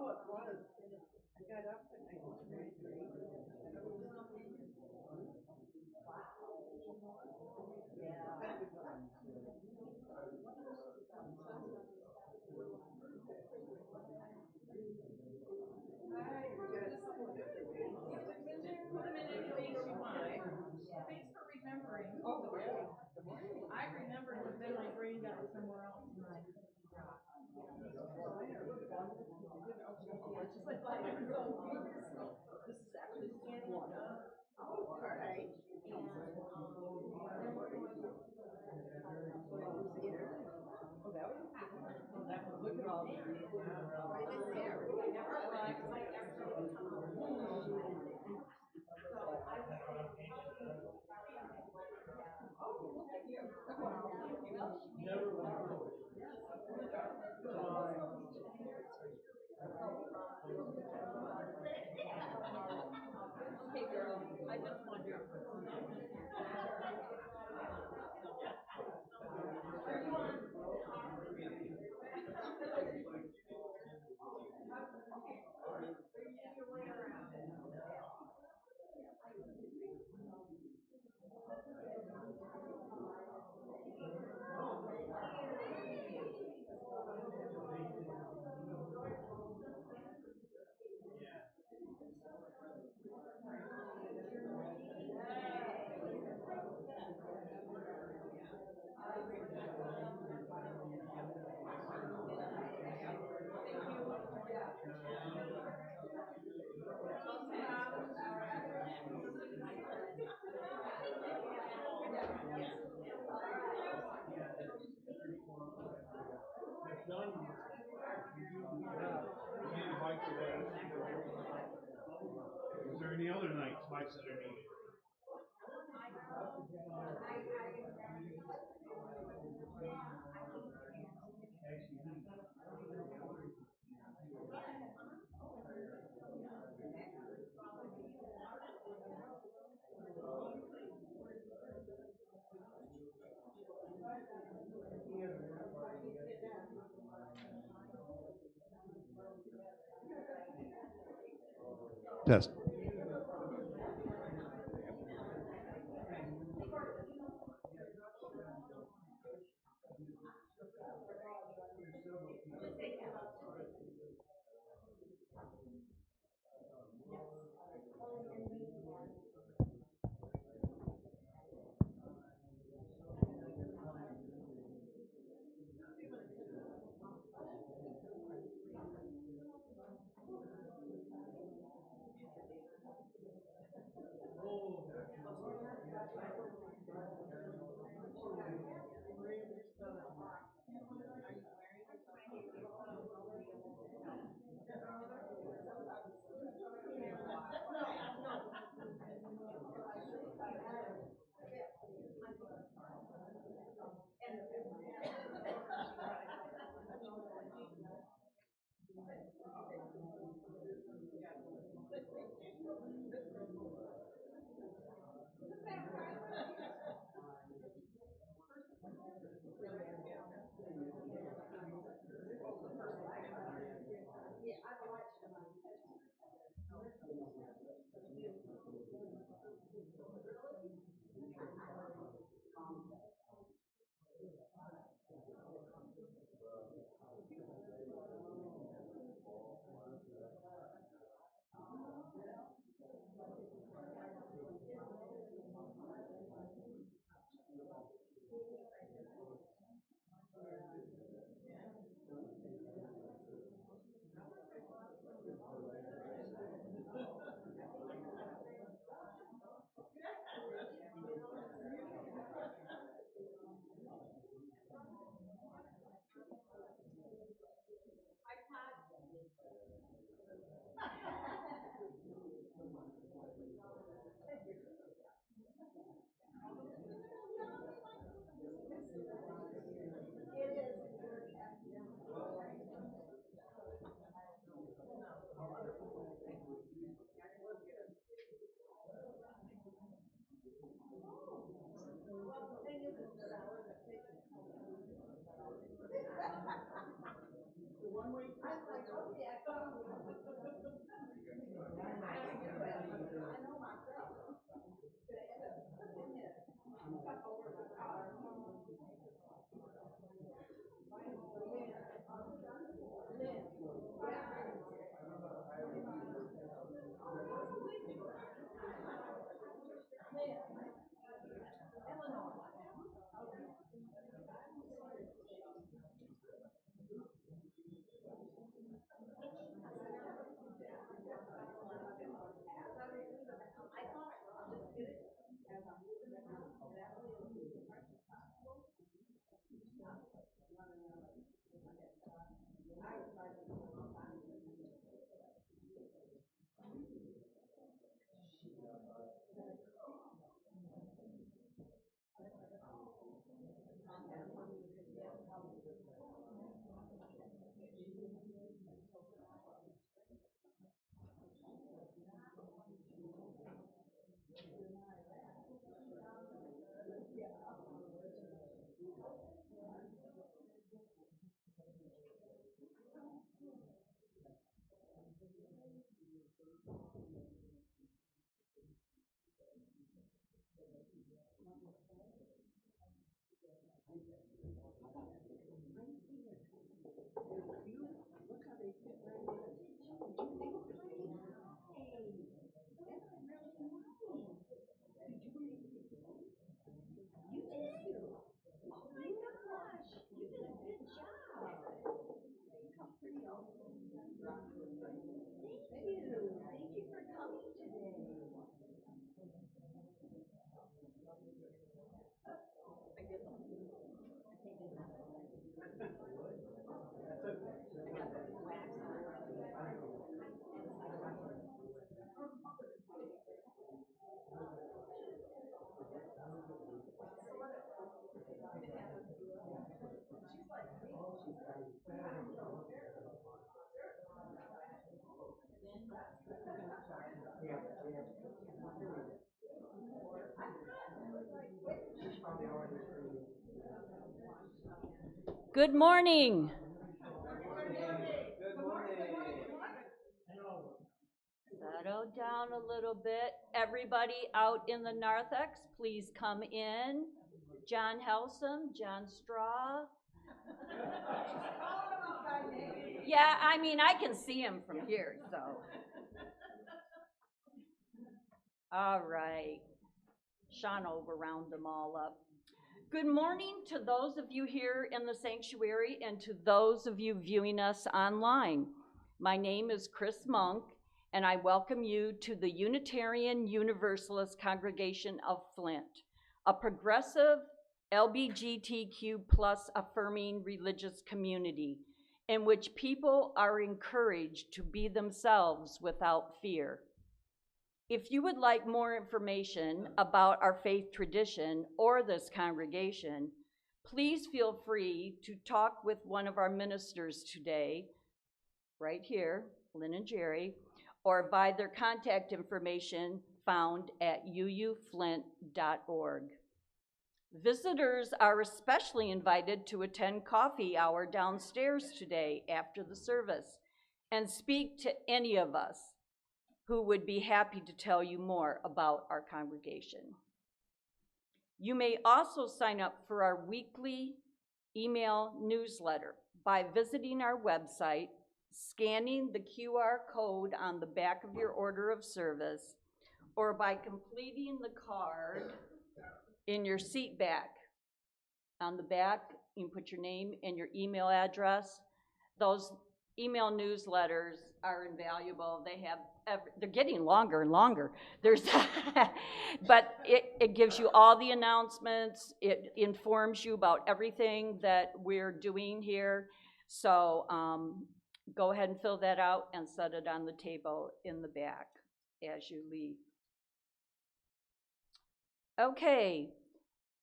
Oh, it was. I got up and I was very great. Thanks for remembering. Oh, I remembered, but then my brain got somewhere else. It's just like, this is actually scanning. Oh, all right. Look at all the Hey girl, I just wondered. Is there any other nights mics that are needed? Test. Good morning. Settle down a little bit. Everybody out in the narthex, please come in. John Helsum, John Straw. Yeah, I mean, I can see him from here, so. All right. Sean will round them all up. Good morning to those of you here in the sanctuary and to those of you viewing us online. My name is Chris Monk, and I welcome you to the Unitarian Universalist congregation of Flint, a progressive LGBTQ+ affirming religious community in which people are encouraged to be themselves without fear. If you would like more information about our faith tradition or this congregation, please feel free to talk with one of our ministers today, right here, Lynn and Jerry, or via their contact information found at uuflint.org. Visitors are especially invited to attend coffee hour downstairs today after the service and speak to any of us who would be happy to tell you more about our congregation. You may also sign up for our weekly email newsletter by visiting our website, scanning the QR code on the back of your order of service, or by completing the card in your seat back. On the back, you can put your name and your email address. Those email newsletters are invaluable. They're getting longer and longer. But it gives you all the announcements. It informs you about everything that we're doing here. So go ahead and fill that out and set it on the table in the back as you leave. Okay,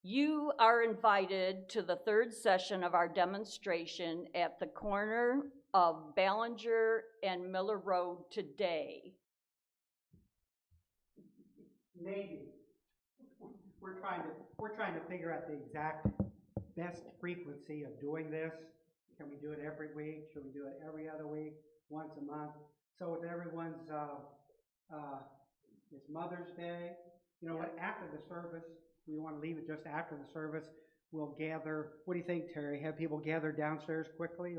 you are invited to the third session of our demonstration at the corner of Ballinger and Miller Road today. Maybe. We're trying to figure out the exact best frequency of doing this. Can we do it every week? Should we do it every other week? Once a month? So with everyone's, it's Mother's Day. You know what, after the service, we want to leave it just after the service. We'll gather, what do you think, Terry? Have people gather downstairs quickly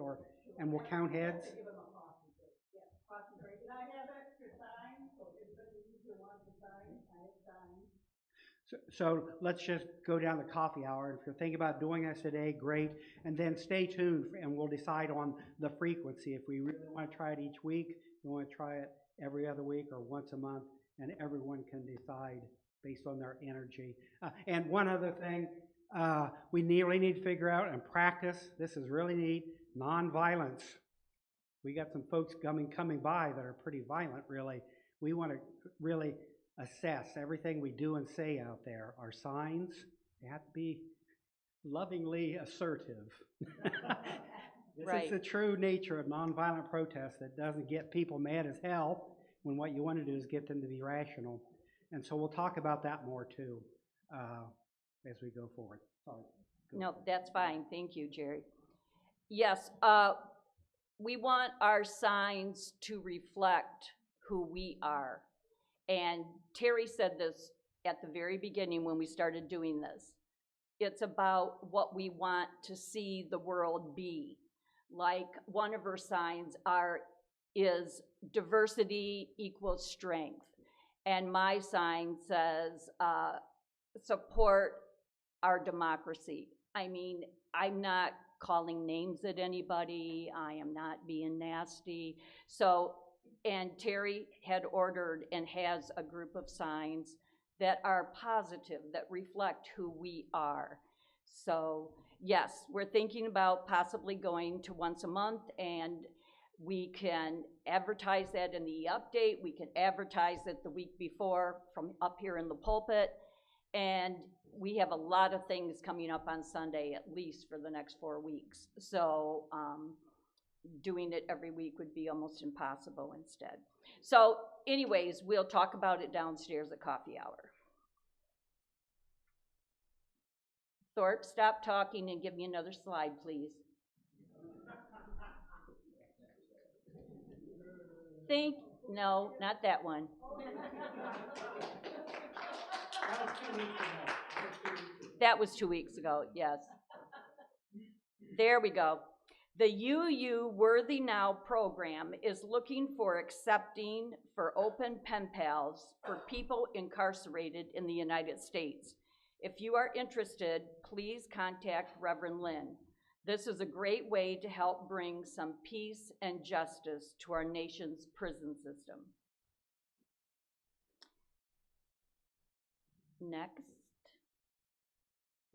and we'll count heads? Give them a coffee break. Yeah, coffee break. And I have extra time, so if anybody needs to want to sign, I have time. So let's just go down the coffee hour. If you're thinking about doing this today, great. And then stay tuned and we'll decide on the frequency. If we really want to try it each week, we want to try it every other week or once a month, and everyone can decide based on their energy. And one other thing, we really need to figure out and practice, this is really neat, nonviolence. We got some folks coming by that are pretty violent, really. We want to really assess everything we do and say out there. Our signs, they have to be lovingly assertive. This Right. is the true nature of nonviolent protest that doesn't get people mad as hell when what you want to do is get them to be rational. And so we'll talk about that more too as we go forward. Sorry. No, that's fine. Thank you, Jerry. Yes, we want our signs to reflect who we are. And Terry said this at the very beginning when we started doing this. It's about what we want to see the world be. Like one of her signs is diversity equals strength. And my sign says, support our democracy. I mean, I'm not calling names at anybody. I am not being nasty. So, and Terry had ordered and has a group of signs that are positive, that reflect who we are. So, yes, we're thinking about possibly going to once a month, and we can advertise that in the update. We can advertise it the week before from up here in the pulpit. And we have a lot of things coming up on Sunday, at least for the next 4 weeks. So doing it every week would be almost impossible instead. So anyways, we'll talk about it downstairs at coffee hour. Thorpe, stop talking and give me another slide, please. No, not that one. That was 2 weeks ago, yes. There we go. The UU Worthy Now program is looking for accepting for open pen pals for people incarcerated in the United States. If you are interested, please contact Reverend Lynn. This is a great way to help bring some peace and justice to our nation's prison system. Next.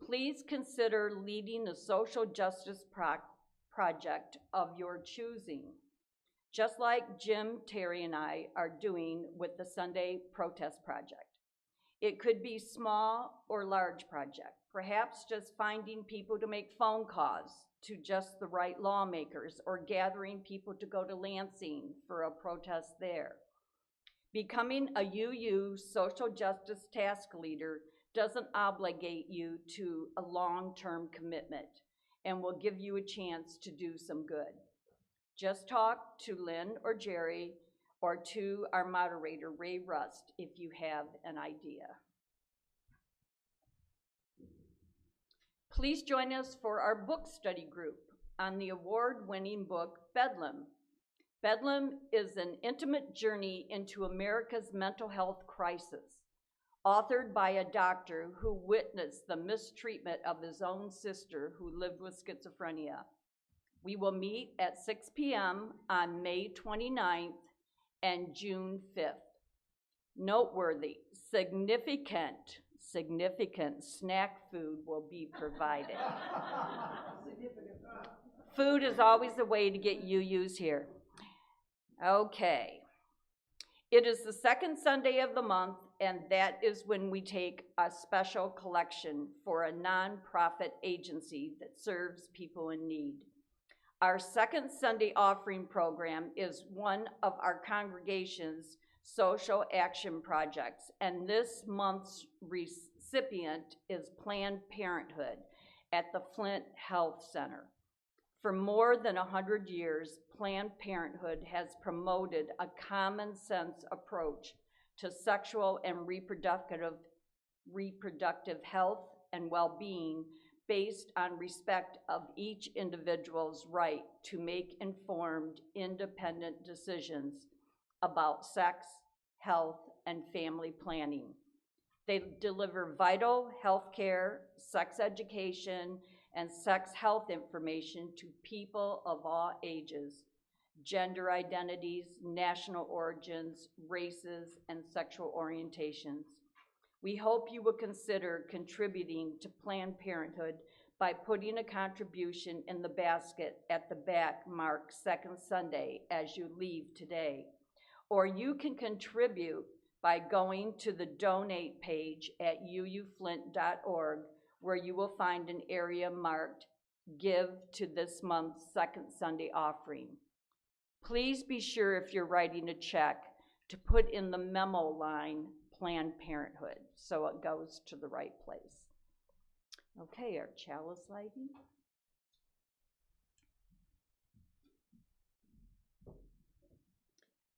Please consider leading a social justice project of your choosing, just like Jim, Terry, and I are doing with the Sunday Protest Project. It could be small or large project, perhaps just finding people to make phone calls to just the right lawmakers or gathering people to go to Lansing for a protest there. Becoming a UU social justice task leader doesn't obligate you to a long-term commitment and will give you a chance to do some good. Just talk to Lynn or Jerry or to our moderator, Ray Rust, if you have an idea. Please join us for our book study group on the award-winning book, Bedlam. Bedlam is an intimate journey into America's mental health crisis, authored by a doctor who witnessed the mistreatment of his own sister who lived with schizophrenia. We will meet at 6 p.m. on May 29th and June 5th. Noteworthy, significant snack food will be provided. Food is always a way to get UUs here. Okay. It is the second Sunday of the month, and that is when we take a special collection for a nonprofit agency that serves people in need. Our second Sunday offering program is one of our congregation's social action projects, and this month's recipient is Planned Parenthood at the Flint Health Center. For more than 100 years, Planned Parenthood has promoted a common sense approach to sexual and reproductive health and well-being based on respect of each individual's right to make informed, independent decisions about sex, health, and family planning. They deliver vital health care, sex education, and sex health information to people of all ages, gender identities, national origins, races, and sexual orientations. We hope you will consider contributing to Planned Parenthood by putting a contribution in the basket at the back marked Second Sunday as you leave today. Or you can contribute by going to the donate page at uuflint.org, where you will find an area marked Give to this month's Second Sunday offering. Please be sure if you're writing a check to put in the memo line Planned Parenthood so it goes to the right place. Okay, our chalice lighting.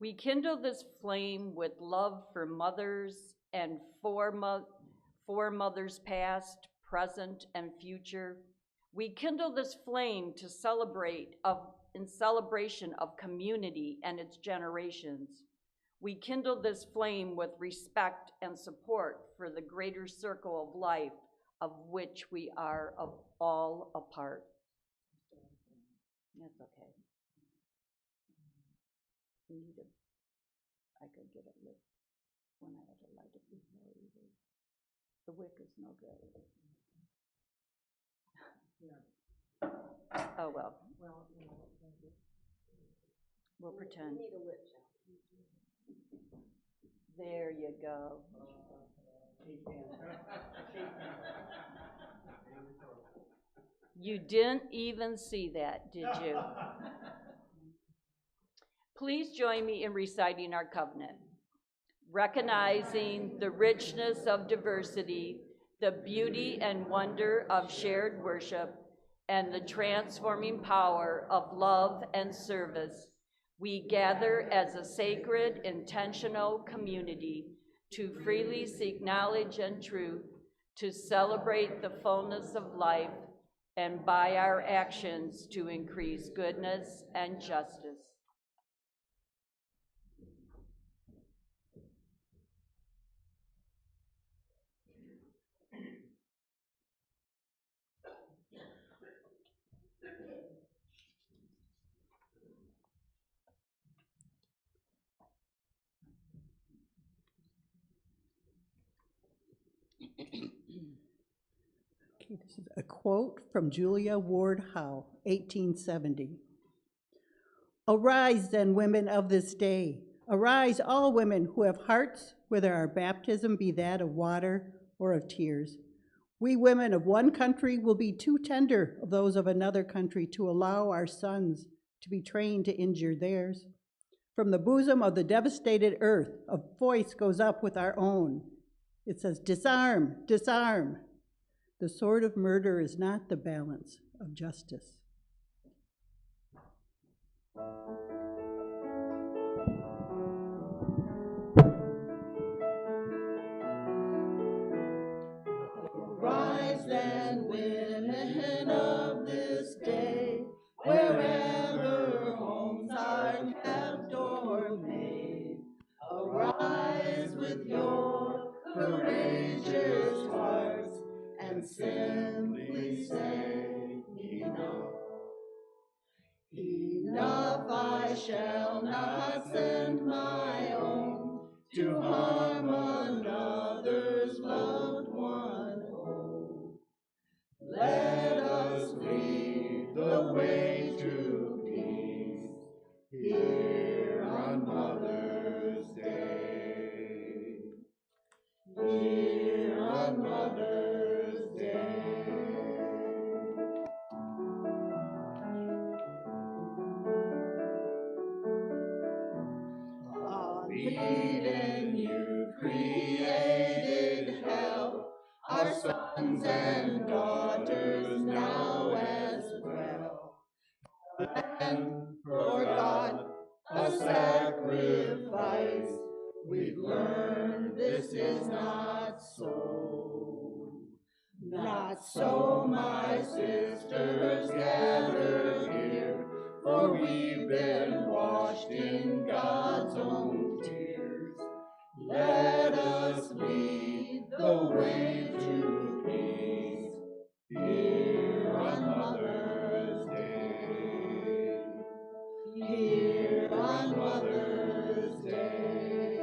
We kindle this flame with love for mothers and for mothers past, present, and future. We kindle this flame to celebrate in celebration of community and its generations. We kindle this flame with respect and support for the greater circle of life of which we are all a part. That's okay. I could get it lit when I had to light it before either. The wick is no good. Oh, well. We'll pretend. We need a lit shot. There you go. You didn't even see that, did you? Please join me in reciting our covenant. Recognizing the richness of diversity, the beauty and wonder of shared worship, and the transforming power of love and service, we gather as a sacred, intentional community to freely seek knowledge and truth, to celebrate the fullness of life, and by our actions to increase goodness and justice. Okay, this is a quote from Julia Ward Howe, 1870. Arise then, women of this day. Arise, all women who have hearts, whether our baptism be that of water or of tears. We women of one country will be too tender of those of another country to allow our sons to be trained to injure theirs. From the bosom of the devastated earth, a voice goes up with our own. It says, disarm, disarm. The sword of murder is not the balance of justice. Rise then, women of this day, wherever homes are kept or made. Arise with your courageous hearts and simply say, enough. Enough, I shall not send my own to harm another's loved one. Oh, let us lead the way to peace here on Mother's Day. Here on Mother's Day. On Eden you created hell, our sons and daughters now as well. and for God a sacrifice. We've learned this is not so. Not so, my sisters, gather here, for we've been washed in God's own tears. Let us lead the way to peace here on Mother's Day. Here on Mother's Day.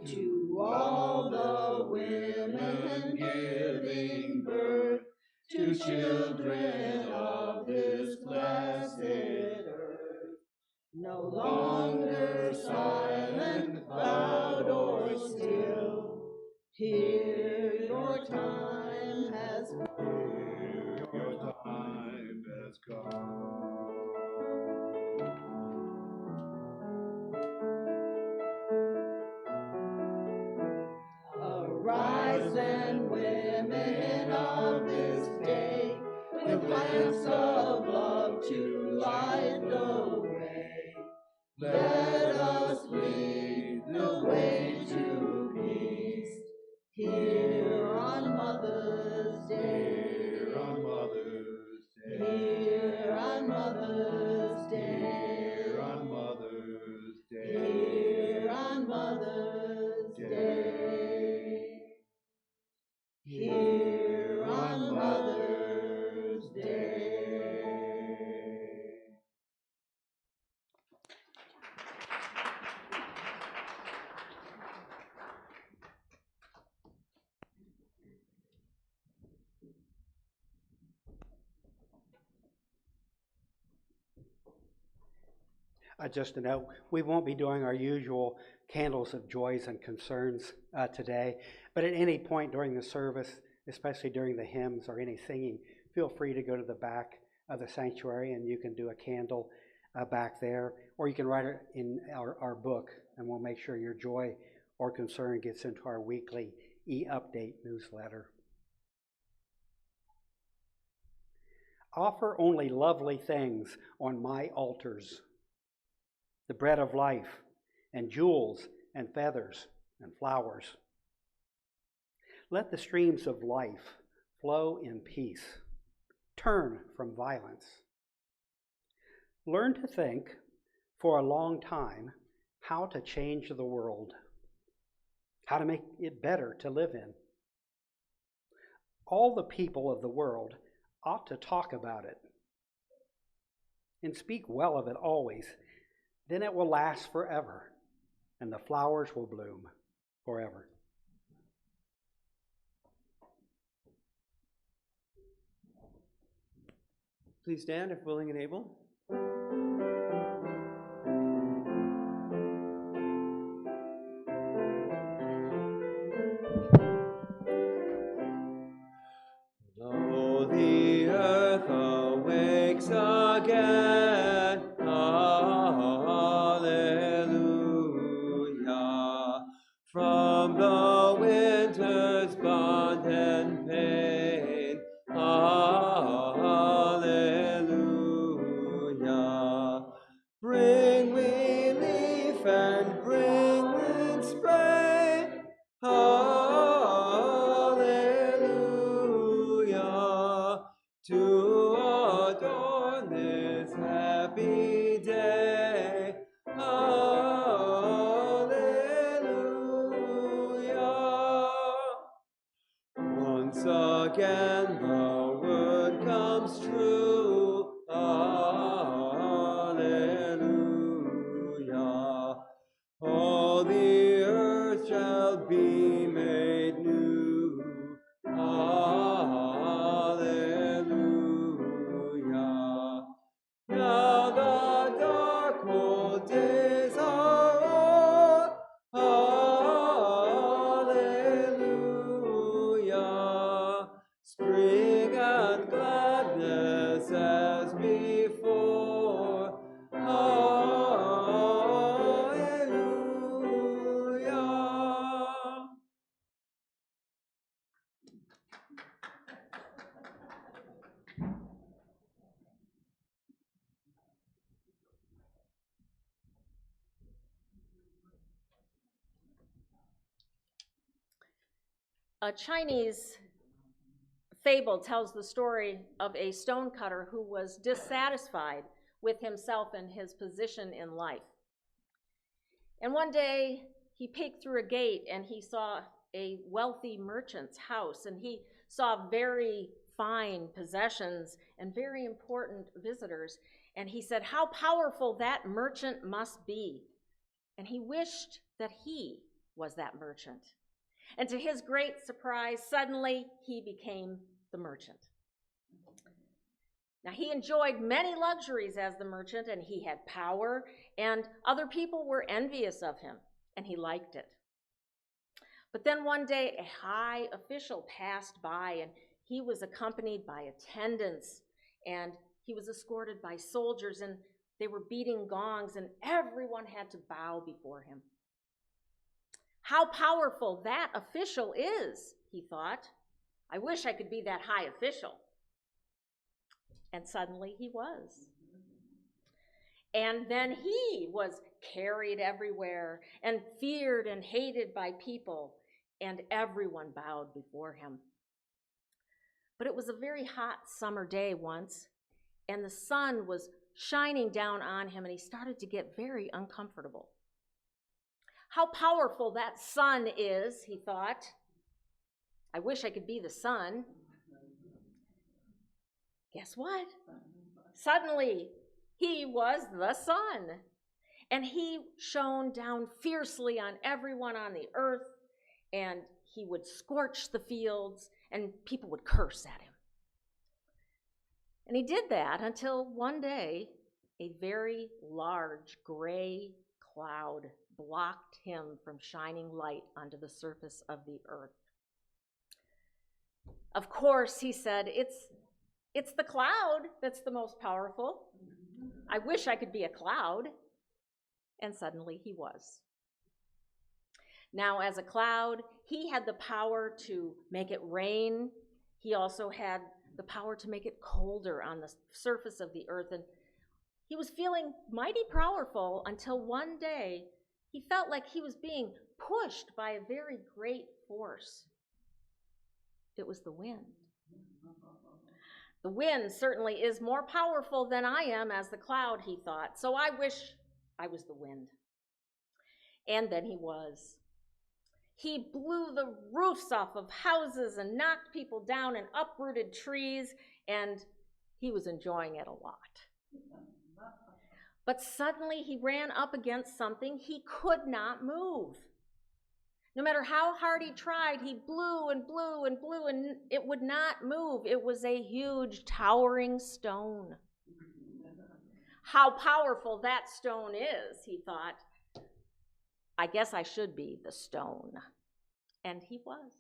To all the women giving birth to children of this blessed earth, no longer silent, loud, or still, here your time has come. Your time has come. Arise then, women of this day, with lamps of love to light the way. Let us lead the way to peace here on Mother's Day. Here on Mother's Day. Here on Mother's Day. Here on Mother's Day. Here on Mother's Day. Here on Mother's Day. Just a note, we won't be doing our usual candles of joys and concerns today, but at any point during the service, especially during the hymns or any singing, feel free to go to the back of the sanctuary and you can do a candle back there, or you can write it in our book and we'll make sure your joy or concern gets into our weekly e-update newsletter. Offer only lovely things on my altars, the bread of life, and jewels, and feathers, and flowers. Let the streams of life flow in peace. Turn from violence. Learn to think for a long time how to change the world, how to make it better to live in. All the people of the world ought to talk about it and speak well of it always. Then it will last forever, and the flowers will bloom forever. Please stand if willing and able. Lo, the earth awakes again. Hallelujah. From the winter's bond and pain. Hallelujah. Bring we leaf and bring wind spray. Hallelujah. To adorn this happy day. Hallelujah. Once again the word comes true. Hallelujah. All the earth shall be made new. Hallelujah. Now the dark old days are o'er. Hallelujah. Spring and gladness as before. Hallelujah. A Chinese fable tells the story of a stonecutter who was dissatisfied with himself and his position in life. And one day, he peeked through a gate and he saw a wealthy merchant's house, and he saw very fine possessions and very important visitors. And he said, how powerful that merchant must be. And he wished that he was that merchant. And to his great surprise, suddenly he became the merchant. Now, he enjoyed many luxuries as the merchant, and he had power, and other people were envious of him, and he liked it. But then one day, a high official passed by, and he was accompanied by attendants, and he was escorted by soldiers, and they were beating gongs, and everyone had to bow before him. How powerful that official is, he thought. I wish I could be that high official. And suddenly he was. And then he was carried everywhere and feared and hated by people, and everyone bowed before him. But it was a very hot summer day once, and the sun was shining down on him, and he started to get very uncomfortable. How powerful that sun is, he thought. I wish I could be the sun. Guess what? Suddenly, he was the sun, and he shone down fiercely on everyone on the earth, and he would scorch the fields, and people would curse at him. And he did that until one day, a very large gray cloud blocked him from shining light onto the surface of the earth. Of course, he said, it's the cloud that's the most powerful. I wish I could be a cloud. And suddenly he was. Now, as a cloud, he had the power to make it rain. He also had the power to make it colder on the surface of the earth. And he was feeling mighty powerful until one day he felt like he was being pushed by a very great force. It was the wind. The wind certainly is more powerful than I am as the cloud, he thought, so I wish I was the wind. And then he was. He blew the roofs off of houses and knocked people down and uprooted trees, and he was enjoying it a lot. But suddenly he ran up against something he could not move. No matter how hard he tried, he blew and blew and blew, and it would not move. It was a huge, towering stone. How powerful that stone is, he thought. I guess I should be the stone. And he was.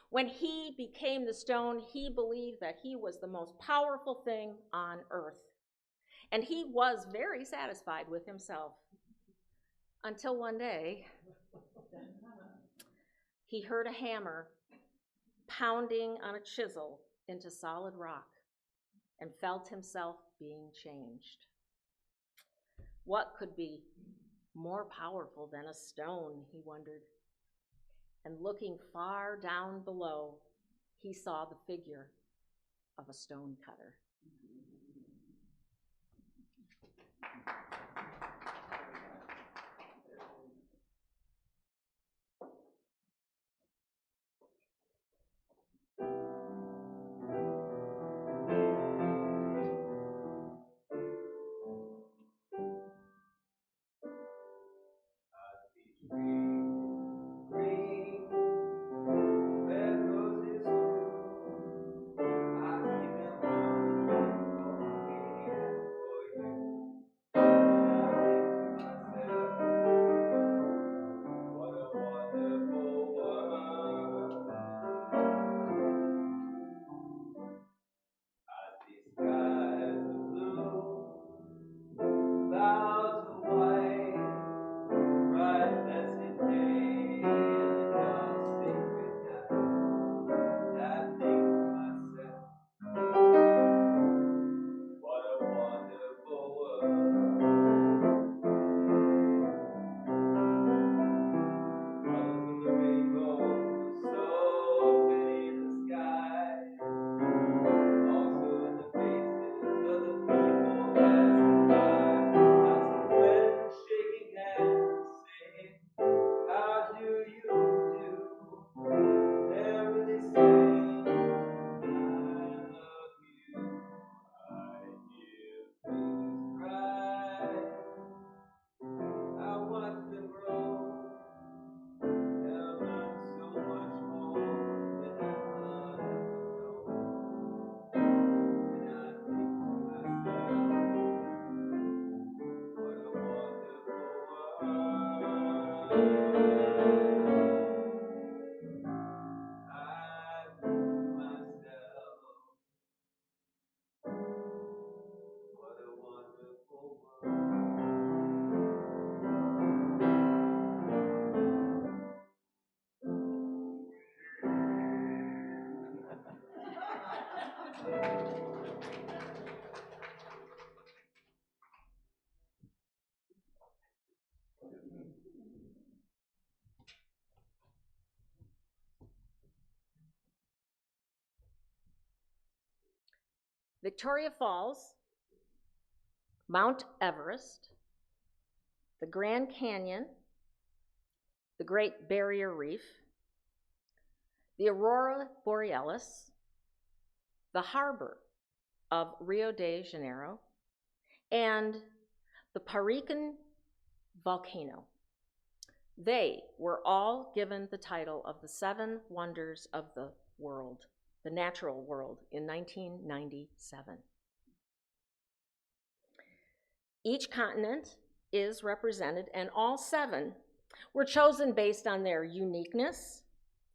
When he became the stone, he believed that he was the most powerful thing on earth. And he was very satisfied with himself. Until one day, he heard a hammer pounding on a chisel into solid rock and felt himself being changed. What could be more powerful than a stone, he wondered. And looking far down below, he saw the figure of a stonecutter. Victoria Falls, Mount Everest, the Grand Canyon, the Great Barrier Reef, the Aurora Borealis, the harbor of Rio de Janeiro, and the Parican volcano. They were all given the title of the 7 Wonders of the World, the natural world, in 1997. Each continent is represented, and all 7 were chosen based on their uniqueness,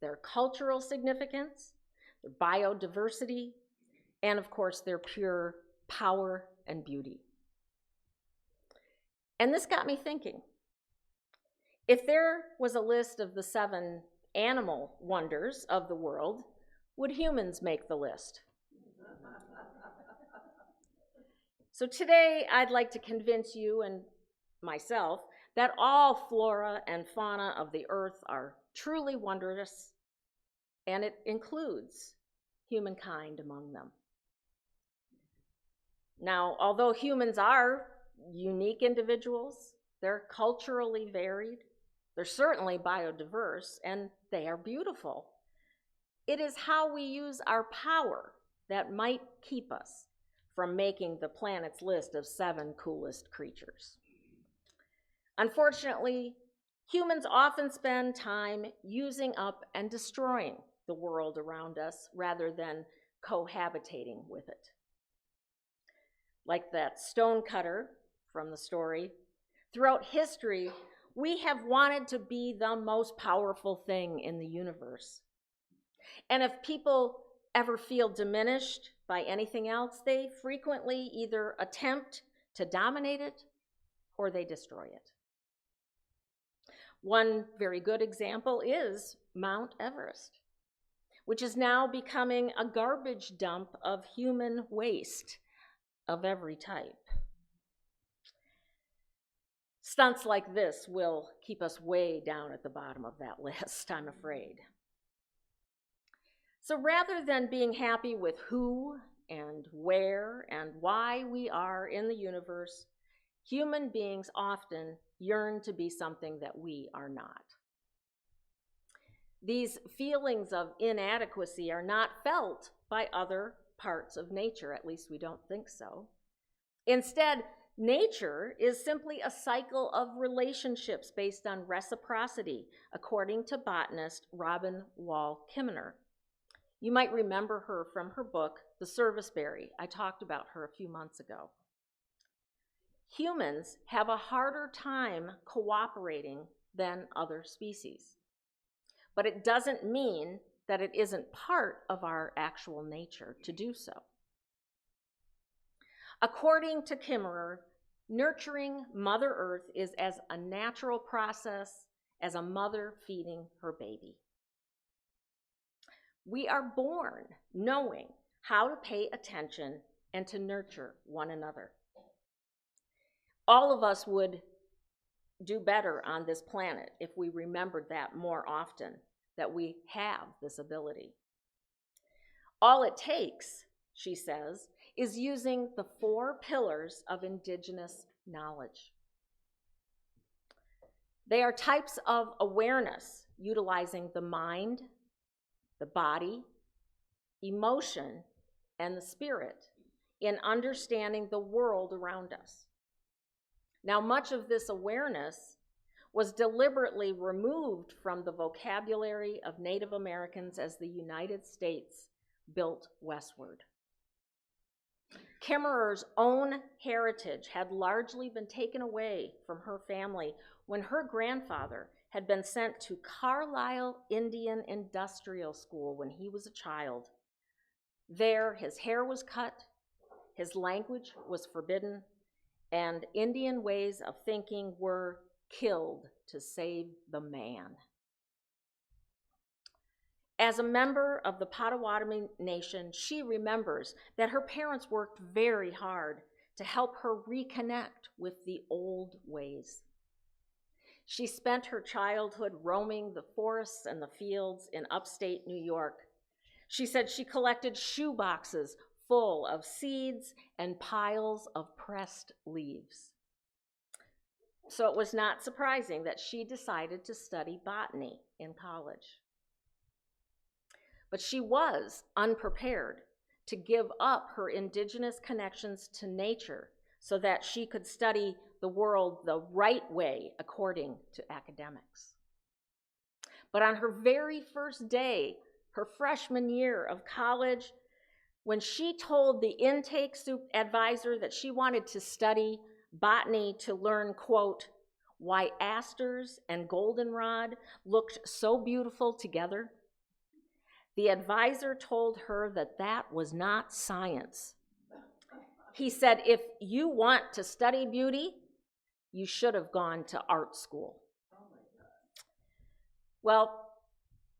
their cultural significance, their biodiversity, and of course their pure power and beauty. And this got me thinking, if there was a list of the 7 animal wonders of the world, would humans make the list? So today I'd like to convince you and myself that all flora and fauna of the earth are truly wondrous, and it includes humankind among them. Now, although humans are unique individuals, they're culturally varied, they're certainly biodiverse, and they are beautiful. It is how we use our power that might keep us from making the planet's list of 7 coolest creatures. Unfortunately, humans often spend time using up and destroying the world around us rather than cohabitating with it. Like that stonecutter from the story, throughout history, we have wanted to be the most powerful thing in the universe. And if people ever feel diminished by anything else, they frequently either attempt to dominate it or they destroy it. One very good example is Mount Everest, which is now becoming a garbage dump of human waste of every type. Stunts like this will keep us way down at the bottom of that list, I'm afraid. So rather than being happy with who and where and why we are in the universe, human beings often yearn to be something that we are not. These feelings of inadequacy are not felt by other parts of nature, at least we don't think so. Instead, nature is simply a cycle of relationships based on reciprocity, according to botanist Robin Wall Kimmerer. You might remember her from her book, The Serviceberry. I talked about her a few months ago. Humans have a harder time cooperating than other species, but it doesn't mean that it isn't part of our actual nature to do so. According to Kimmerer, nurturing Mother Earth is as a natural process as a mother feeding her baby. We are born knowing how to pay attention and to nurture one another. All of us would do better on this planet if we remembered that more often, that we have this ability. All it takes, she says, is using the 4 pillars of indigenous knowledge. They are types of awareness utilizing the mind, the body, emotion, and the spirit in understanding the world around us. Now, much of this awareness was deliberately removed from the vocabulary of Native Americans as the United States built westward. Kimmerer's own heritage had largely been taken away from her family when her grandfather had been sent to Carlisle Indian Industrial School when he was a child. There, his hair was cut, his language was forbidden, and Indian ways of thinking were killed to save the man. As a member of the Potawatomi Nation, she remembers that her parents worked very hard to help her reconnect with the old ways. She spent her childhood roaming the forests and the fields in upstate New York. She said she collected shoe boxes full of seeds and piles of pressed leaves. So it was not surprising that she decided to study botany in college. But she was unprepared to give up her indigenous connections to nature so that she could study the world the right way according to academics. But on her very first day, her freshman year of college, when she told the intake advisor that she wanted to study botany to learn, quote, why asters and goldenrod looked so beautiful together, the advisor told her that that was not science. He said, if you want to study beauty, you should have gone to art school. Well,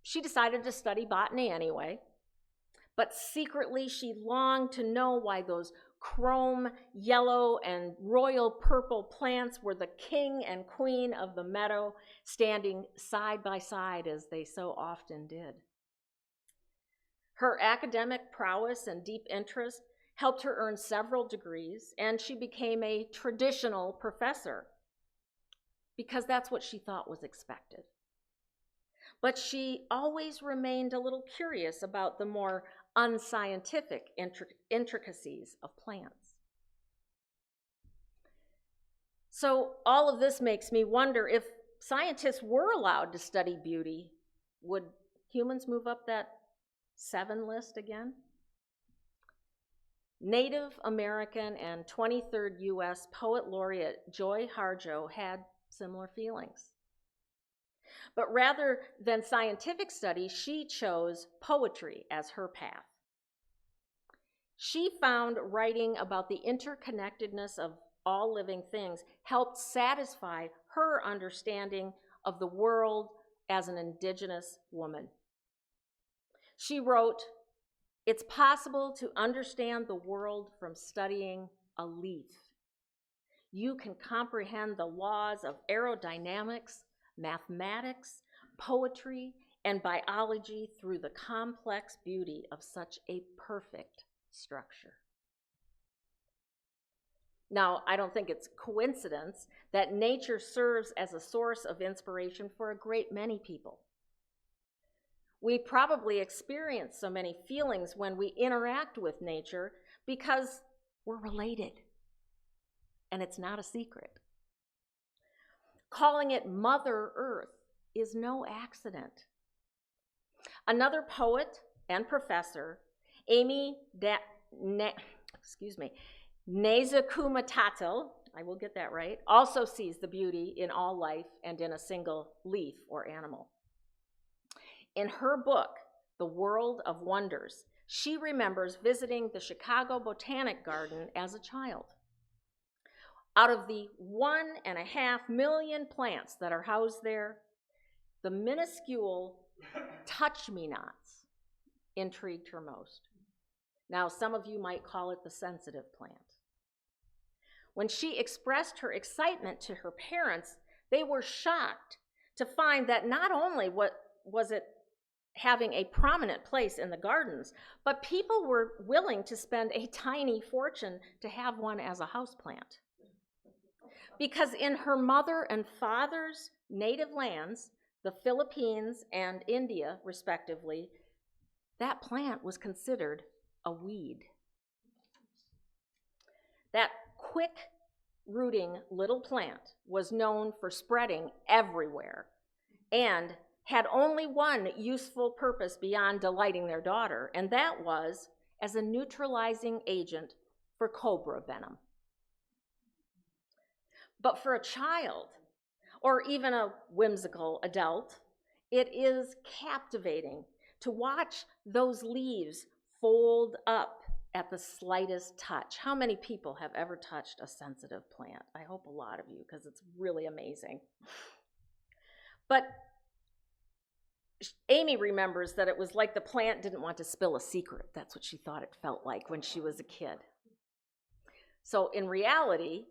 she decided to study botany anyway, but secretly she longed to know why those chrome yellow and royal purple plants were the king and queen of the meadow, standing side by side as they so often did. Her academic prowess and deep interest helped her earn several degrees, and she became a traditional professor because that's what she thought was expected. But she always remained a little curious about the more unscientific intricacies of plants. So all of this makes me wonder, if scientists were allowed to study beauty, would humans move up that 7 list again? Native American and 23rd U.S. Poet Laureate Joy Harjo had similar feelings. But rather than scientific study, she chose poetry as her path. She found writing about the interconnectedness of all living things helped satisfy her understanding of the world as an indigenous woman. She wrote, "It's possible to understand the world from studying a leaf. You can comprehend the laws of aerodynamics, mathematics, poetry, and biology through the complex beauty of such a perfect structure." Now, I don't think it's coincidence that nature serves as a source of inspiration for a great many people. We probably experience so many feelings when we interact with nature because we're related, and it's not a secret. Calling it Mother Earth is no accident. Another poet and professor, Amy Nezakumatatel, I will get that right, also sees the beauty in all life and in a single leaf or animal. In her book, The World of Wonders, she remembers visiting the Chicago Botanic Garden as a child. Out of the 1.5 million plants that are housed there, the minuscule touch-me-nots intrigued her most. Now, some of you might call it the sensitive plant. When she expressed her excitement to her parents, they were shocked to find that not only was it having a prominent place in the gardens, but people were willing to spend a tiny fortune to have one as a houseplant. Because in her mother and father's native lands, the Philippines and India, respectively, that plant was considered a weed. That quick-rooting little plant was known for spreading everywhere and had only one useful purpose beyond delighting their daughter, and that was as a neutralizing agent for cobra venom. But for a child, or even a whimsical adult, it is captivating to watch those leaves fold up at the slightest touch. How many people have ever touched a sensitive plant? I hope a lot of you, because it's really amazing. But Amy remembers that it was like the plant didn't want to spill a secret. That's what she thought it felt like when she was a kid. So in reality,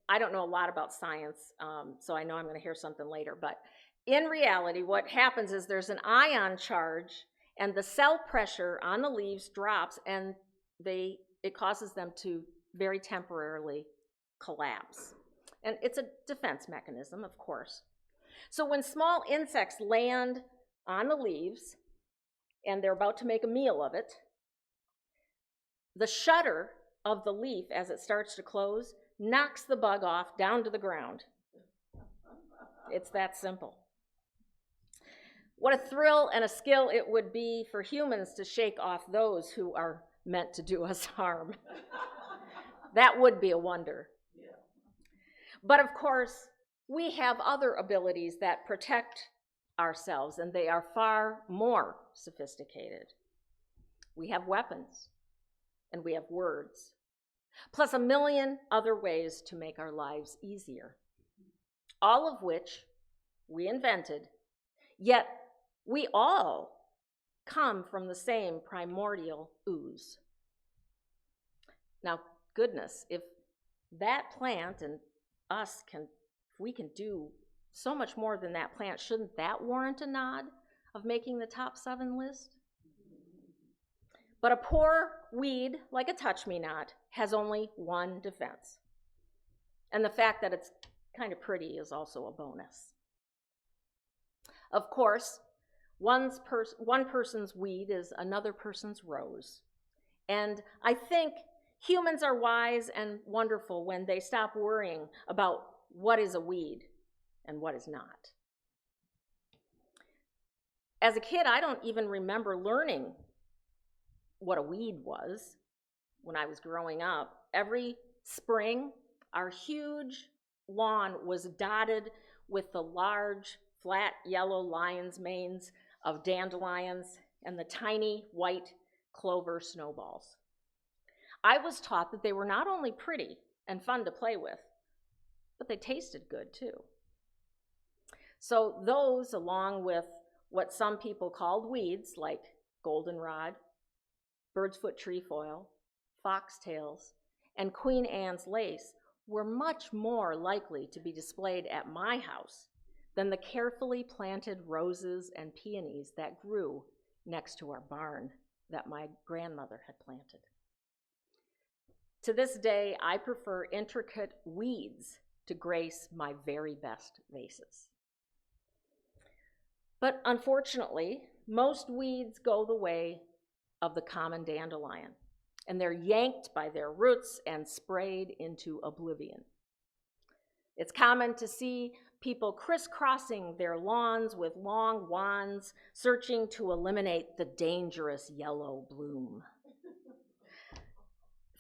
I don't know a lot about science, so I know I'm going to hear something later, but in reality, what happens is there's an ion charge, and the cell pressure on the leaves drops, and it causes them to very temporarily collapse. And it's a defense mechanism, of course. So when small insects land on the leaves and they're about to make a meal of it, the shutter of the leaf as it starts to close knocks the bug off down to the ground. It's that simple. What a thrill and a skill it would be for humans to shake off those who are meant to do us harm. That would be a wonder. But of course, we have other abilities that protect ourselves, and they are far more sophisticated. We have weapons, and we have words, plus a million other ways to make our lives easier, all of which we invented, yet we all come from the same primordial ooze. Now, goodness, if that plant and us if we can do so much more than that plant, shouldn't that warrant a nod of making the top 7 list? But a poor weed, like a touch-me-not, has only one defense. And the fact that it's kind of pretty is also a bonus. Of course, one person's weed is another person's rose. And I think humans are wise and wonderful when they stop worrying about what is a weed and what is not. As a kid, I don't even remember learning what a weed was when I was growing up. Every spring, our huge lawn was dotted with the large, flat, yellow lion's manes of dandelions and the tiny white clover snowballs. I was taught that they were not only pretty and fun to play with, but they tasted good too. So those, along with what some people called weeds, like goldenrod, bird's foot trefoil, foxtails, and Queen Anne's lace, were much more likely to be displayed at my house than the carefully planted roses and peonies that grew next to our barn that my grandmother had planted. To this day, I prefer intricate weeds to grace my very best vases. But unfortunately, most weeds go the way of the common dandelion, and they're yanked by their roots and sprayed into oblivion. It's common to see people crisscrossing their lawns with long wands, searching to eliminate the dangerous yellow bloom.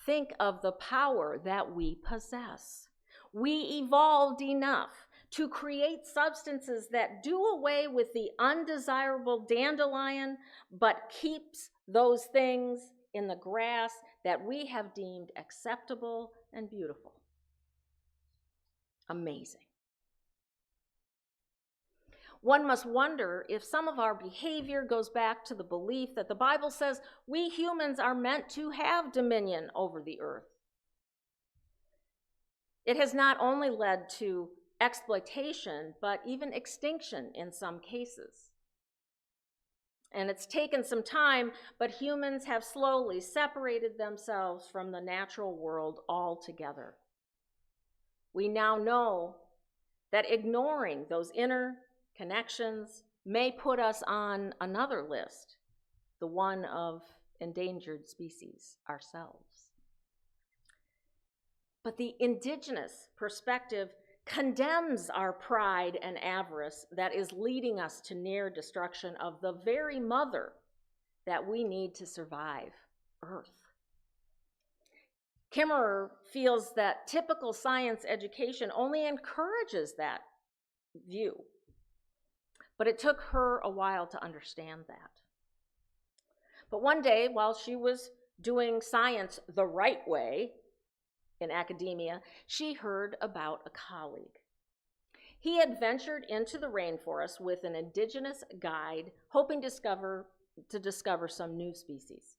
Think of the power that we possess. We evolved enough to create substances that do away with the undesirable dandelion, but keeps those things in the grass that we have deemed acceptable and beautiful. Amazing. One must wonder if some of our behavior goes back to the belief that the Bible says we humans are meant to have dominion over the earth. It has not only led to exploitation, but even extinction in some cases. And it's taken some time, but humans have slowly separated themselves from the natural world altogether. We now know that ignoring those inner connections may put us on another list, the one of endangered species ourselves. But the indigenous perspective condemns our pride and avarice that is leading us to near destruction of the very mother that we need to survive, Earth. Kerr feels that typical science education only encourages that view, but it took her a while to understand that. But one day, while she was doing science the right way in academia, she heard about a colleague. He had ventured into the rainforest with an indigenous guide, hoping to discover some new species.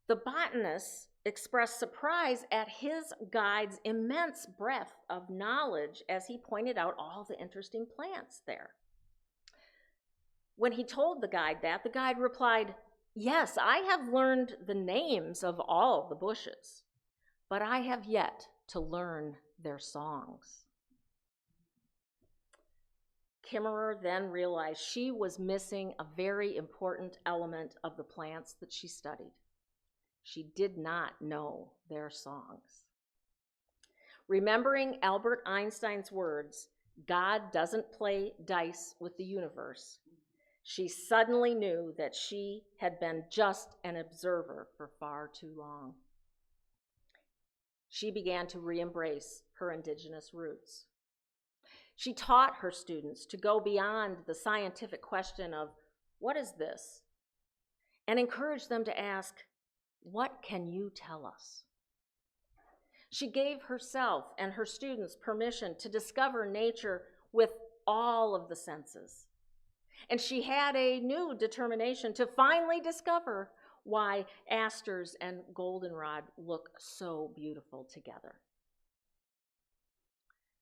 The botanist expressed surprise at his guide's immense breadth of knowledge as he pointed out all the interesting plants there. When he told the guide that, the guide replied, Yes, I have learned the names of all the bushes, but I have yet to learn their songs. Kimmerer then realized she was missing a very important element of the plants that she studied. She did not know their songs. Remembering Albert Einstein's words, "God doesn't play dice with the universe," she suddenly knew that she had been just an observer for far too long. She began to re-embrace her indigenous roots. She taught her students to go beyond the scientific question of, "What is this?" and encouraged them to ask, "What can you tell us?" She gave herself and her students permission to discover nature with all of the senses. And she had a new determination to finally discover why asters and goldenrod look so beautiful together.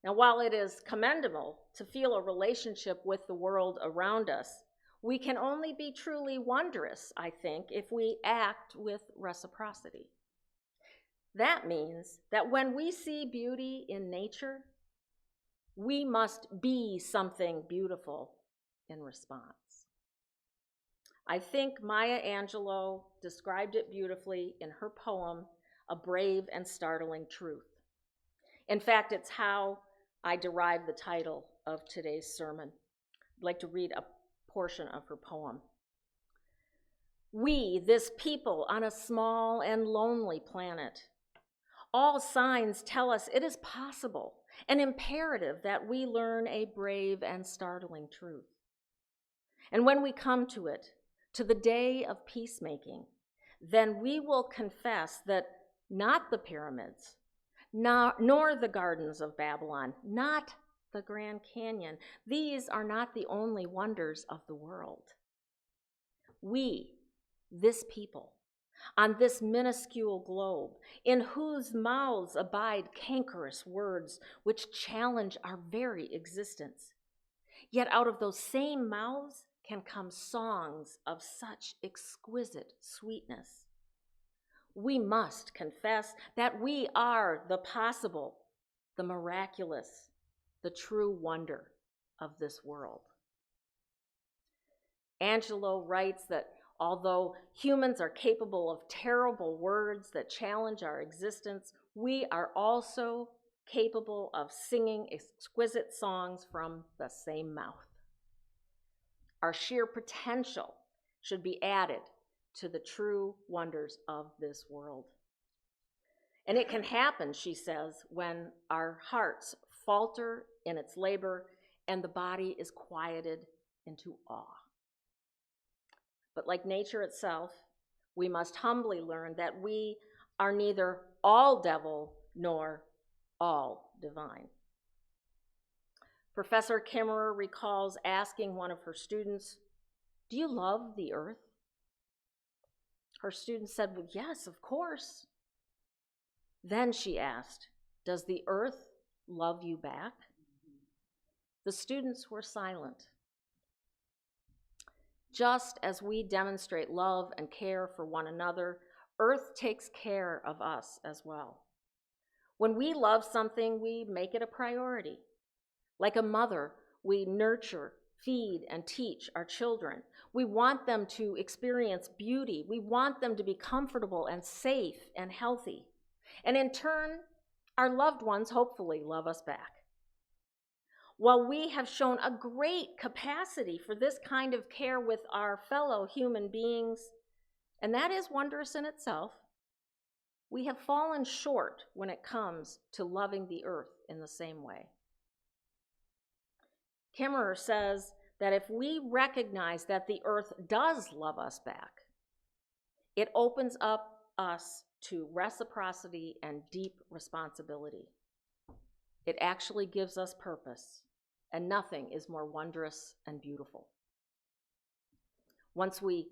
Now, while it is commendable to feel a relationship with the world around us, we can only be truly wondrous, I think, if we act with reciprocity. That means that when we see beauty in nature, we must be something beautiful in response. I think Maya Angelou described it beautifully in her poem, A Brave and Startling Truth. In fact, it's how I derived the title of today's sermon. I'd like to read a portion of her poem. "We, this people on a small and lonely planet, all signs tell us it is possible and imperative that we learn a brave and startling truth. And when we come to it, to the day of peacemaking, then we will confess that not the pyramids, nor the gardens of Babylon, not the Grand Canyon, these are not the only wonders of the world. We, this people, on this minuscule globe, in whose mouths abide cankerous words which challenge our very existence, yet out of those same mouths can come songs of such exquisite sweetness. We must confess that we are the possible, the miraculous, the true wonder of this world." Angelou writes that although humans are capable of terrible words that challenge our existence, we are also capable of singing exquisite songs from the same mouth. Our sheer potential should be added to the true wonders of this world. And it can happen, she says, when our hearts falter in its labor and the body is quieted into awe. But like nature itself, we must humbly learn that we are neither all devil nor all divine. Professor Kimmerer recalls asking one of her students, "Do you love the earth?" Her student said, "Well, yes, of course." Then she asked, "Does the earth love you back?" The students were silent. Just as we demonstrate love and care for one another, earth takes care of us as well. When we love something, we make it a priority. Like a mother, we nurture, feed, and teach our children. We want them to experience beauty. We want them to be comfortable and safe and healthy. And in turn, our loved ones hopefully love us back. While we have shown a great capacity for this kind of care with our fellow human beings, and that is wondrous in itself, we have fallen short when it comes to loving the earth in the same way. Kimmerer says that if we recognize that the earth does love us back, it opens up us to reciprocity and deep responsibility. It actually gives us purpose, and nothing is more wondrous and beautiful. Once we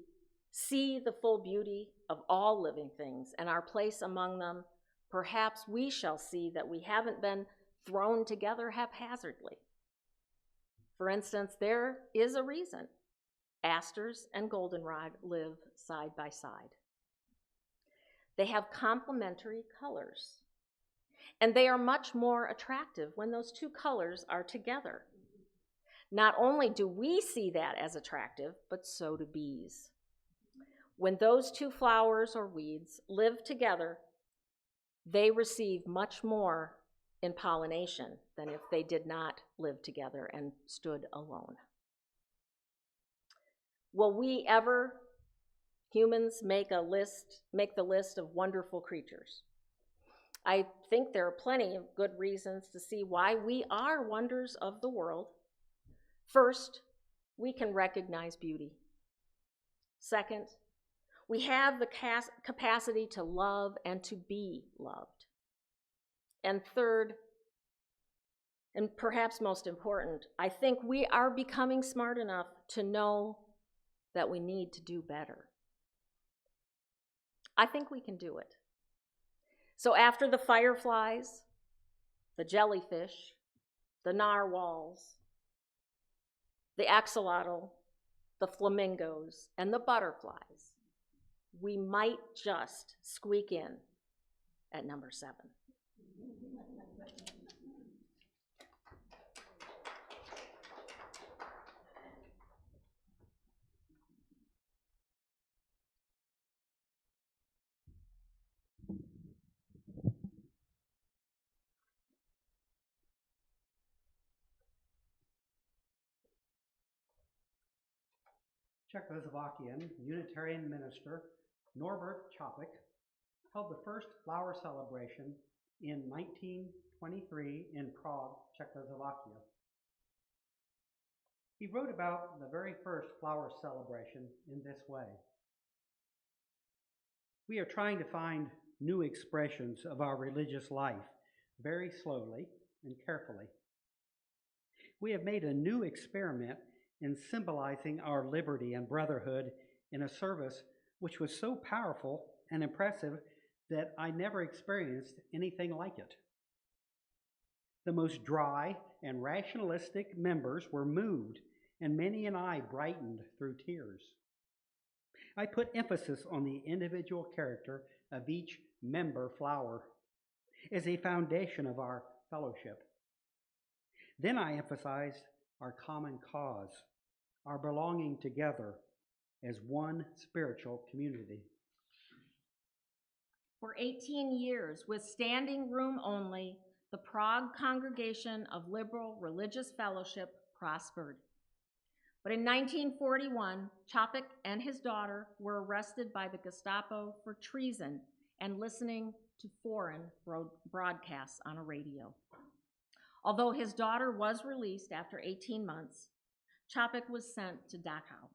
see the full beauty of all living things and our place among them, perhaps we shall see that we haven't been thrown together haphazardly. For instance, there is a reason Asters and goldenrod live side by side. They have complementary colors, and they are much more attractive when those two colors are together. Not only do we see that as attractive, but so do bees. When those two flowers or weeds live together, they receive much more in pollination than if they did not live together and stood alone. Will we ever, humans, make the list of wonderful creatures? I think there are plenty of good reasons to see why we are wonders of the world. First, we can recognize beauty. Second, we have the capacity to love and to be loved. And third, and perhaps most important, I think we are becoming smart enough to know that we need to do better. I think we can do it. So after the fireflies, the jellyfish, the narwhals, the axolotl, the flamingos, and the butterflies, we might just squeak in at number 7. Czechoslovakian Unitarian minister Norbert Chopik held the first flower celebration in 1923 in Prague, Czechoslovakia. He wrote about the very first flower celebration in this way. We are trying to find new expressions of our religious life very slowly and carefully. We have made a new experiment in symbolizing our liberty and brotherhood in a service which was so powerful and impressive that I never experienced anything like it. The most dry and rationalistic members were moved, and many and I brightened through tears. I put emphasis on the individual character of each member flower as a foundation of our fellowship. Then I emphasized our common cause, our belonging together as one spiritual community. For 18 years, with standing room only, the Prague Congregation of Liberal Religious Fellowship prospered. But in 1941, Chopik and his daughter were arrested by the Gestapo for treason and listening to foreign broadcasts on a radio. Although his daughter was released after 18 months, Chopik was sent to Dachau.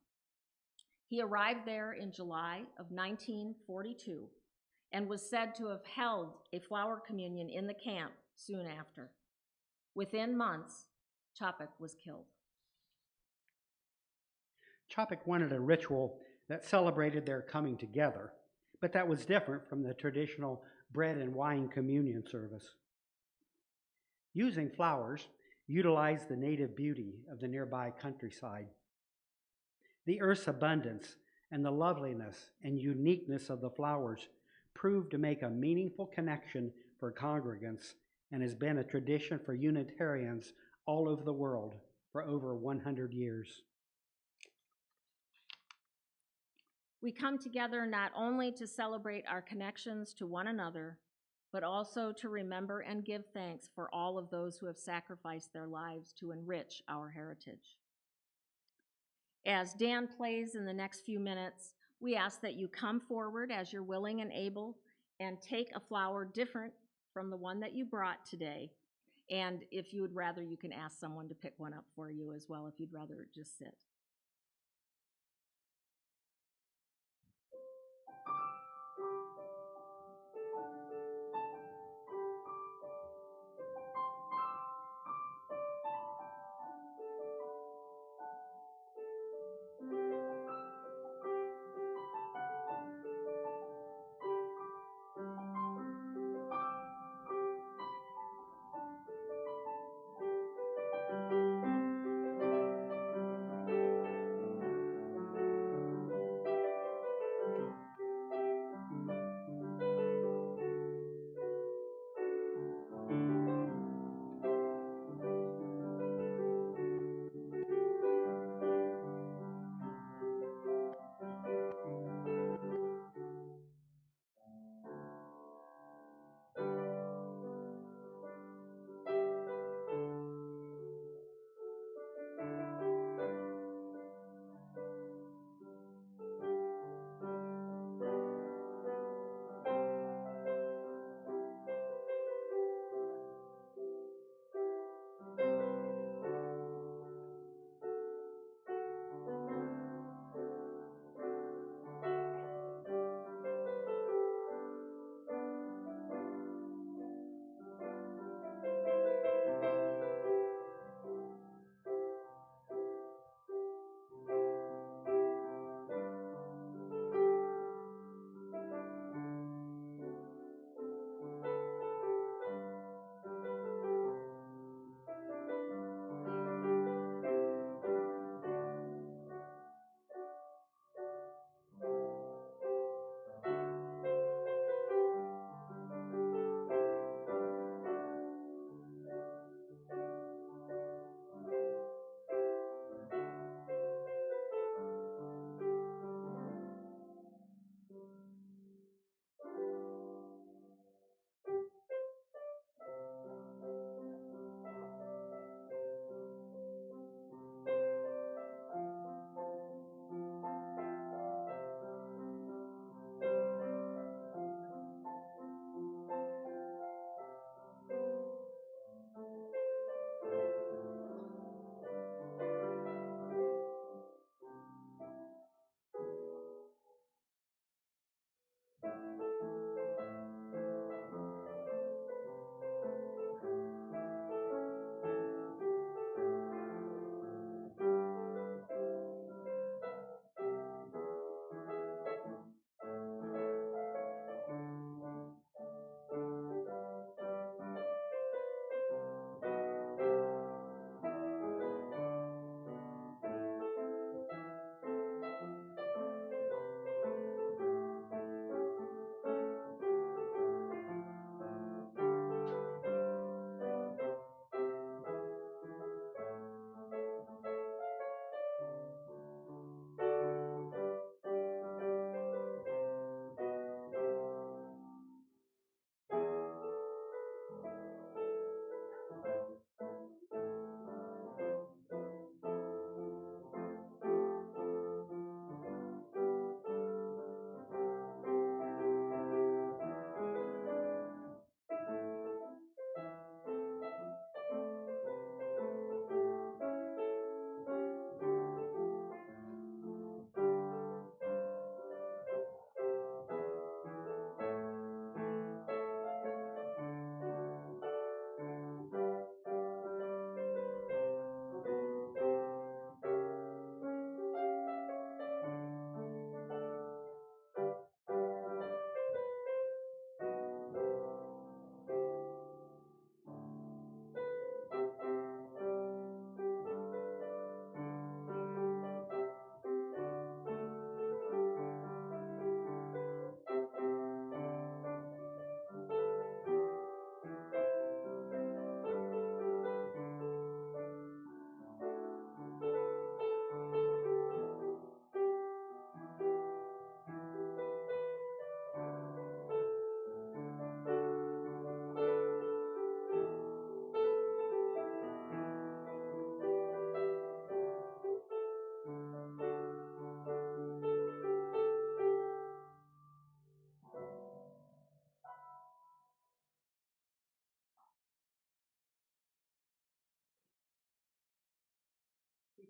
He arrived there in July of 1942 and was said to have held a flower communion in the camp soon after. Within months, Chopik was killed. Chopik wanted a ritual that celebrated their coming together, but that was different from the traditional bread and wine communion service. Using flowers utilized the native beauty of the nearby countryside. The earth's abundance and the loveliness and uniqueness of the flowers proved to make a meaningful connection for congregants and has been a tradition for Unitarians all over the world for over 100 years. We come together not only to celebrate our connections to one another, but also to remember and give thanks for all of those who have sacrificed their lives to enrich our heritage. As Dan plays in the next few minutes, we ask that you come forward as you're willing and able and take a flower different from the one that you brought today. And if you would rather, you can ask someone to pick one up for you as well if you'd rather just sit.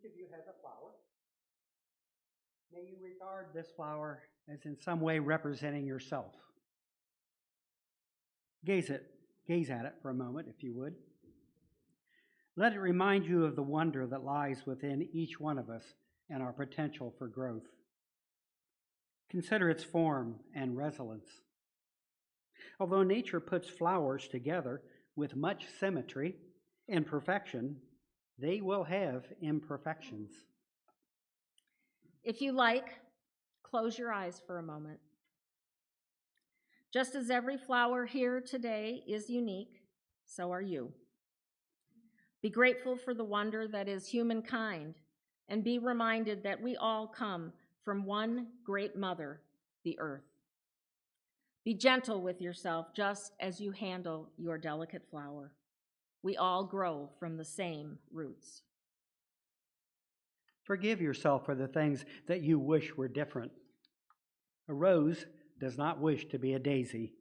Each of you has a flower. May you regard this flower as in some way representing yourself. Gaze at it for a moment, if you would. Let it remind you of the wonder that lies within each one of us and our potential for growth. Consider its form and resilience. Although nature puts flowers together with much symmetry and perfection, they will have imperfections. If you like, close your eyes for a moment. Just as every flower here today is unique, so are you. Be grateful for the wonder that is humankind, and be reminded that we all come from one great mother, the earth. Be gentle with yourself just as you handle your delicate flower. We all grow from the same roots. Forgive yourself for the things that you wish were different. A rose does not wish to be a daisy,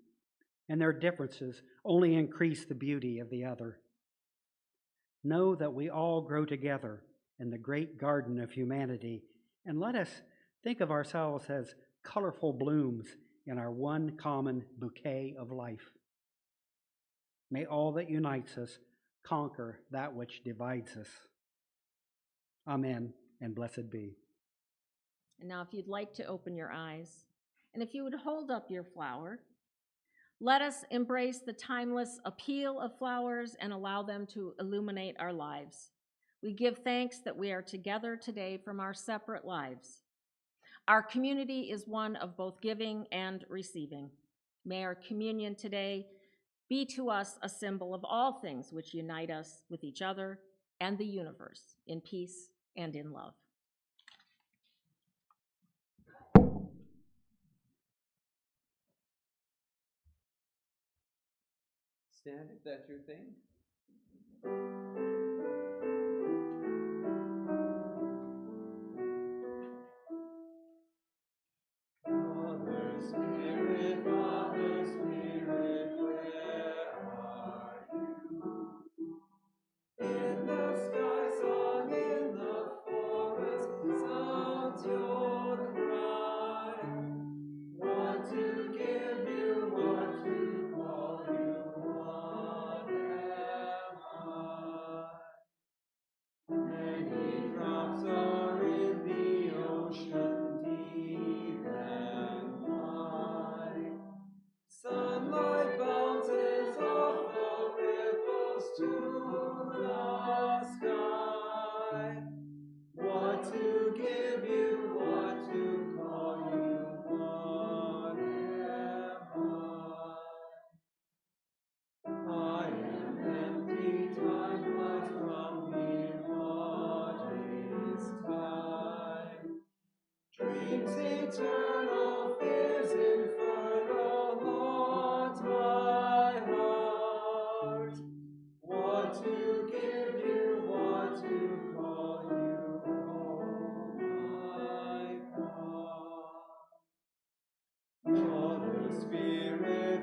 and their differences only increase the beauty of the other. Know that we all grow together in the great garden of humanity, and let us think of ourselves as colorful blooms in our one common bouquet of life. May all that unites us conquer that which divides us. Amen, and blessed be. And now if you'd like to open your eyes, and if you would hold up your flower, let us embrace the timeless appeal of flowers and allow them to illuminate our lives. We give thanks that we are together today from our separate lives. Our community is one of both giving and receiving. May our communion today be to us a symbol of all things which unite us with each other and the universe in peace and in love. Stand if that's your thing. Father Spirit, where are you? In the sky, song in the forest, sounds your cry. Want to give you, want to call you, what am I? Many drops are in the ocean, deep and wide. Sunlight bounces off the ripples to the sky. What to give you, what to call you, what am I? I am empty, time flies from me, what is time? Dreams eternal, fears infernal, haunt my heart. What to give you, what to call you, oh my God.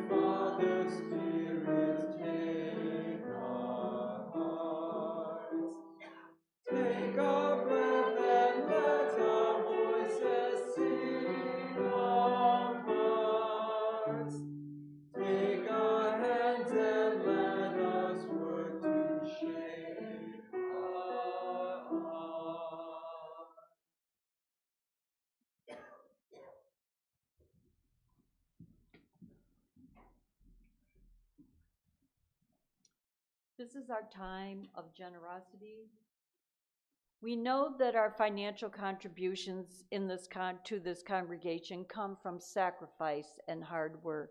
Father Spirit, take our hearts. Take our breath and let our voices sing our parts. Take our hands and let us work to shape our heart. This is our time of generosity. We know that our financial contributions in to this congregation come from sacrifice and hard work.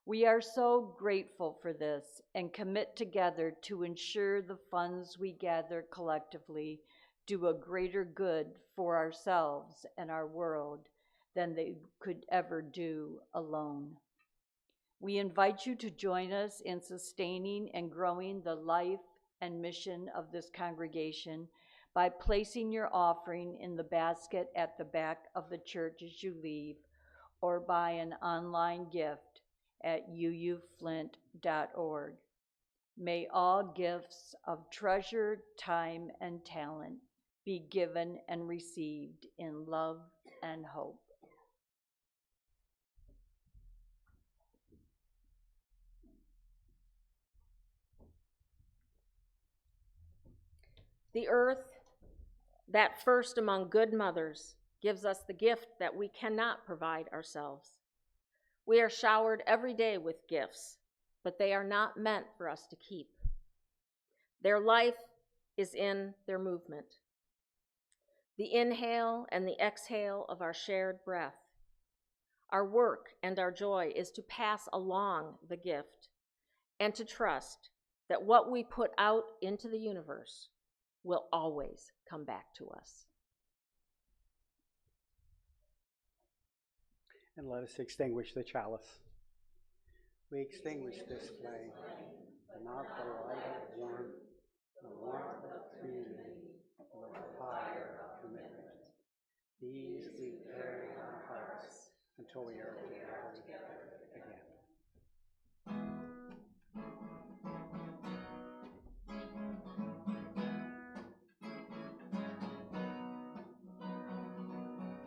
We are so grateful for this and commit together to ensure the funds we gather collectively do a greater good for ourselves and our world than they could ever do alone. We invite you to join us in sustaining and growing the life and mission of this congregation by placing your offering in the basket at the back of the church as you leave, or by an online gift at uuflint.org. May all gifts of treasure, time, and talent be given and received in love and hope. The earth, that first among good mothers, gives us the gift that we cannot provide ourselves. We are showered every day with gifts, but they are not meant for us to keep. Their life is in their movement. The inhale and the exhale of our shared breath. Our work and our joy is to pass along the gift and to trust that what we put out into the universe will always come back to us. And let us extinguish the chalice. We extinguish this flame, not the light of warmth, the warmth of community, nor the fire of commitment. These we carry in our hearts until we are together again.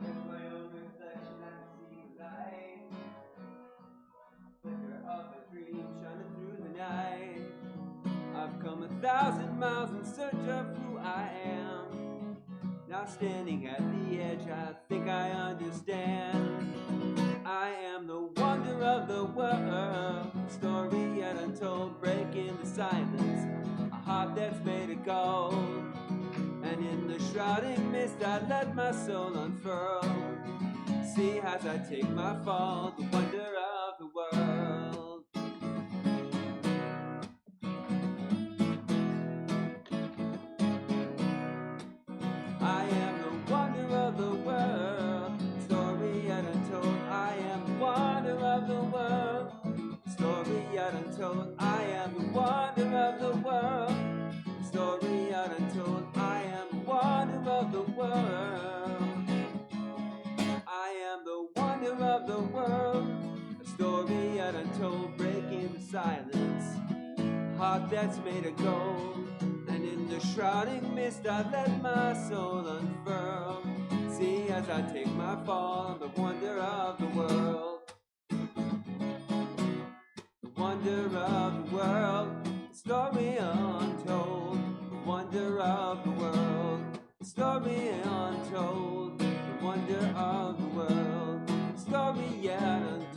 With my own reflection, I can see the light. Flicker of a dream shining through the night. I've come 1,000 miles in search of who I am. Now standing at the edge, I think I understand. I am the wonder of the world, story yet untold, breaking the silence, a heart that's made of gold. And in the shrouding mist, I let my soul unfurl. See as I take my fall, the wonder of the world. I am the wonder of the world, story yet untold. I am the wonder of the world, story yet untold. I am the wonder of the world, story yet untold. I am the wonder of the world. I am the wonder of the world, a story yet untold, breaking the silence, heart that's made of gold. And in the shrouding mist, I let my soul unfurl. See as I take my fall, the wonder of the world. The wonder of the world, the story untold. The wonder of the world, the story untold. The wonder of the world, the story yet untold.